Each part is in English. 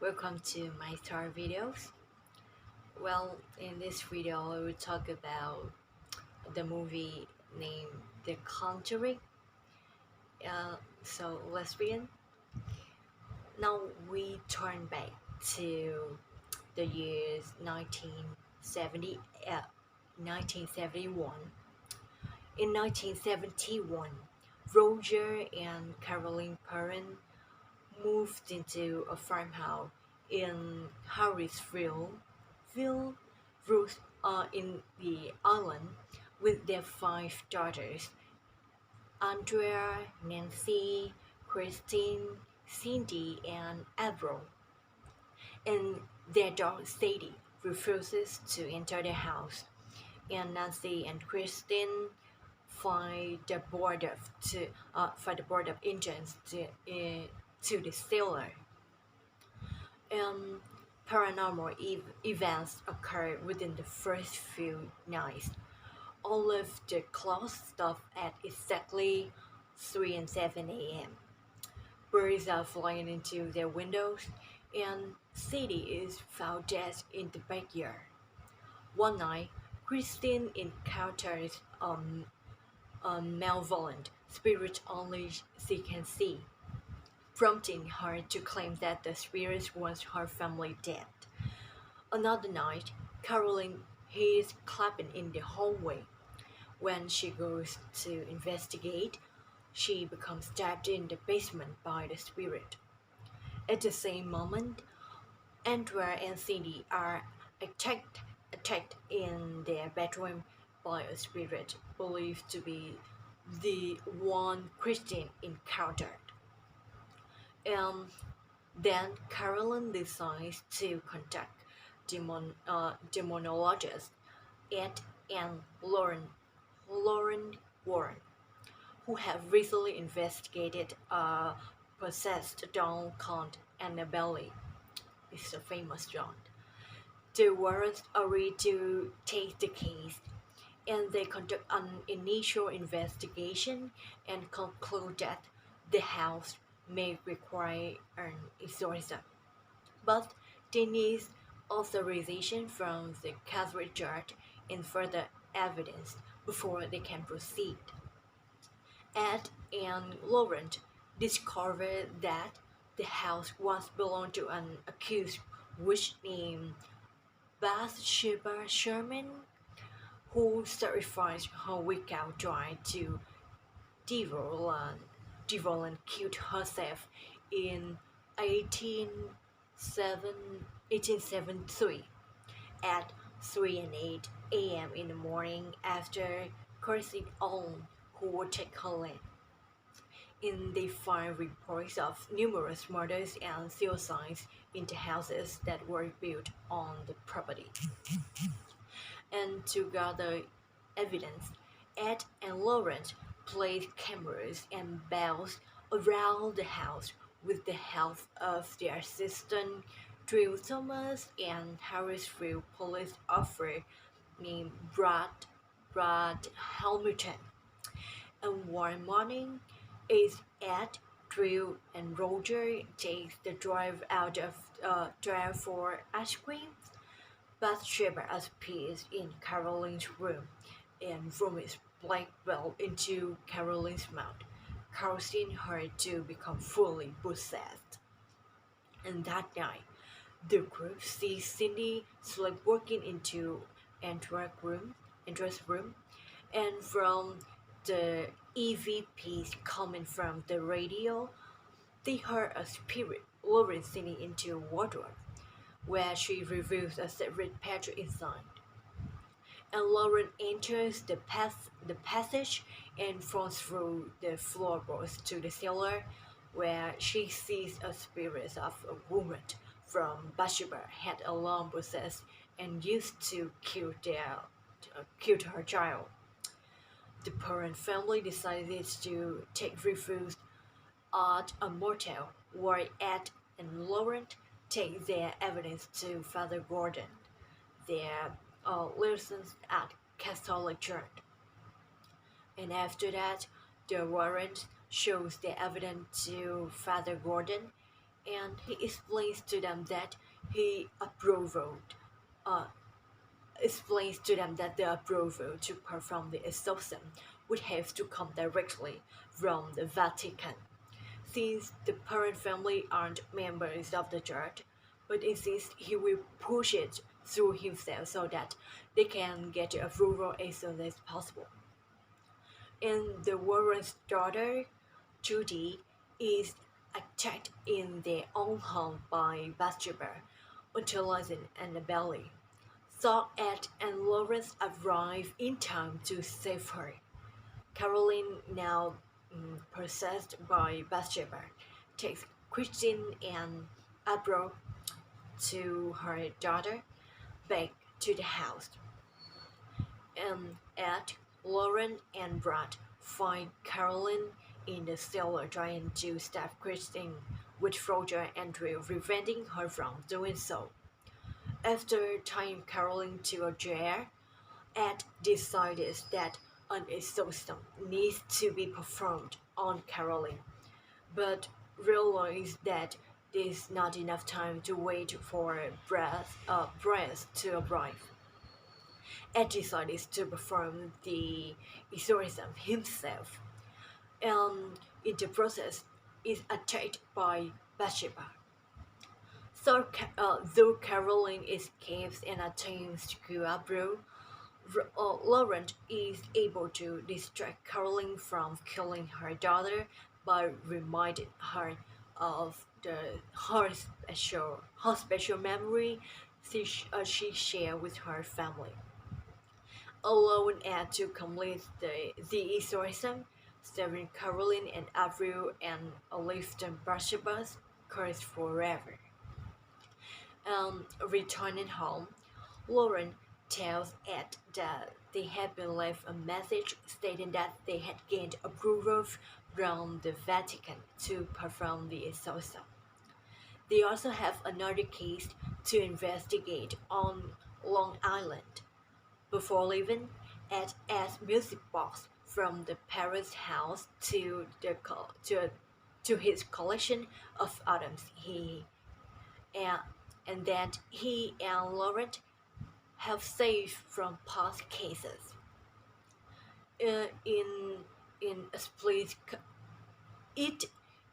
Welcome to my star videos. Well, in this video, I will talk about the movie named The Conjuring. So let's begin. Now we turn back to the years 1971. In 1971, Roger and Caroline Perrin moved into a farmhouse in Harrisville, Ruth, in the island with their five daughters Andrea, Nancy, Christine, Cindy, and April. And their dog Sadie refuses to enter the house, and Nancy and Christine find the board of engines to the cellar. Um, Paranormal events occur within the first few nights. All of the clocks stop at exactly 3 and 7 a.m. Birds are flying into their windows, and Sadie is found dead in the backyard. One night, Christine encounters a malevolent spirit only she can see, prompting her to claim that the spirit was her family dead. Another night, Caroline hears clapping in the hallway. When she goes to investigate, she becomes stabbed in the basement by the spirit. At the same moment, Andrea and Cindy are attacked in their bedroom by a spirit believed to be the one Christine encountered. And then Carolyn decides to contact demonologists Ed and Lauren Warren, who have recently investigated a possessed doll called Annabelle. It's a famous doll. The Warrens agree to take the case, and they conduct an initial investigation and conclude that the house may require an exorcism, but they need authorization from the Catholic Church and further evidence before they can proceed. Ed and Laurent discovered that the house once belonged to an accused witch named Bathsheba Sherman, who sacrificed her weak cow dry to devil and, devil and killed herself in 1873 at 3 and 8 a.m. in the morning after cursing on who would take her land. In they find reports of numerous murders and suicides in the houses that were built on the property. And to gather evidence, Ed and Lawrence placed cameras and bells around the house with the help of their assistant Drew Thomas and Harrisville police officer named Brad Hamilton. And one morning, as Ed, Drew, and Roger take the drive for ice cream, Bathsheba appears in Caroline's room and vomits black belt into Caroline's mouth, causing her to become fully possessed. And that night, the group sees Cindy sleepwalking into Andrew's room, and from the EVPs coming from the radio, they heard a spirit luring Cindy into a wardrobe, where she reveals a secret passage inside. And Lauren enters the passage and falls through the floorboards to the cellar, where she sees a spirit of a woman from Bathsheba had a long possessed and used to kill her child. The parent family decided to take refuge at a motel where Ed and Laurent take their evidence to Father Gordon, their license at Catholic Church. And after that, the warrant shows the evidence to Father Gordon, and he explains to them that he approved uh, explains to them that the approval to perform the exorcism would have to come directly from the Vatican, since the parent family aren't members of the church, but insists he will push it through himself so that they can get approval as soon as possible. And the Warren's daughter, Judy, is attacked in their own home by Bathsheba, until Annabelle. So Ed and Lawrence arrive in time to save her. Caroline, now possessed by Bathsheba, takes Christine and Abro to her daughter back to the house. Ed, Lauren, and Brad find Caroline in the cellar trying to stab Christine, with Roger and Drew preventing her from doing so. After tying Caroline to a chair, Ed decides that an exorcism needs to be performed on Caroline, but realizes that there's not enough time to wait for breath to arrive. Ed decides to perform the exorcism himself, and in the process is attacked by Bathsheba. Though Caroline escapes and attempts to kill Abru, Laurent is able to distract Caroline from killing her daughter by reminding her of her special memory she shared with her family. Allowing Ed to complete the exorcism, saving Caroline and Avril and lifting Bathsheba's curse forever. Returning home, Lauren tells Ed that they had been left a message stating that they had gained approval from the Vatican to perform the exorcism. They also have another case to investigate on Long Island. Before leaving, Ed adds music box from the parents' house to his collection of items and, and that he and Laurent have saved from past cases. In in split it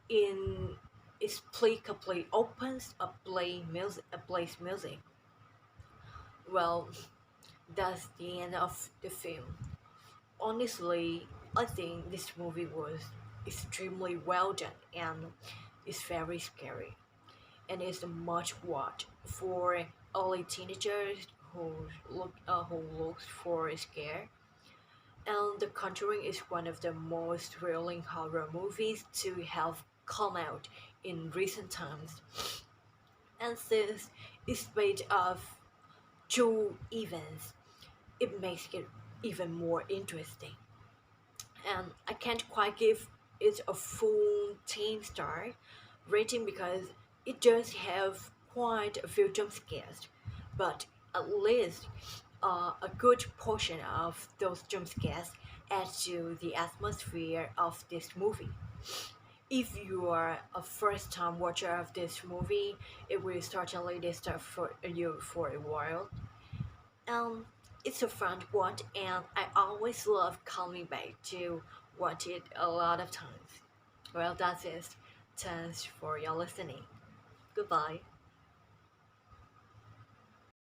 inexplicably opens a place music. Well, that's the end of the film. Honestly, I think this movie was extremely well done and it's very scary and it's a much watch for early teenagers who looks for a scare. And The Conjuring is one of the most thrilling horror movies to have come out in recent times. And since it's made of true events, it makes it even more interesting. And I can't quite give it a full 10 star rating because it does have quite a few jump scares, but at least a good portion of those jump scares add to the atmosphere of this movie. If you are a first time watcher of this movie, it will certainly disturb for you for a while. Um, it's a fun watch, and I always love coming back to watch it a lot of times. Well, that's it. Thanks for your listening. Goodbye.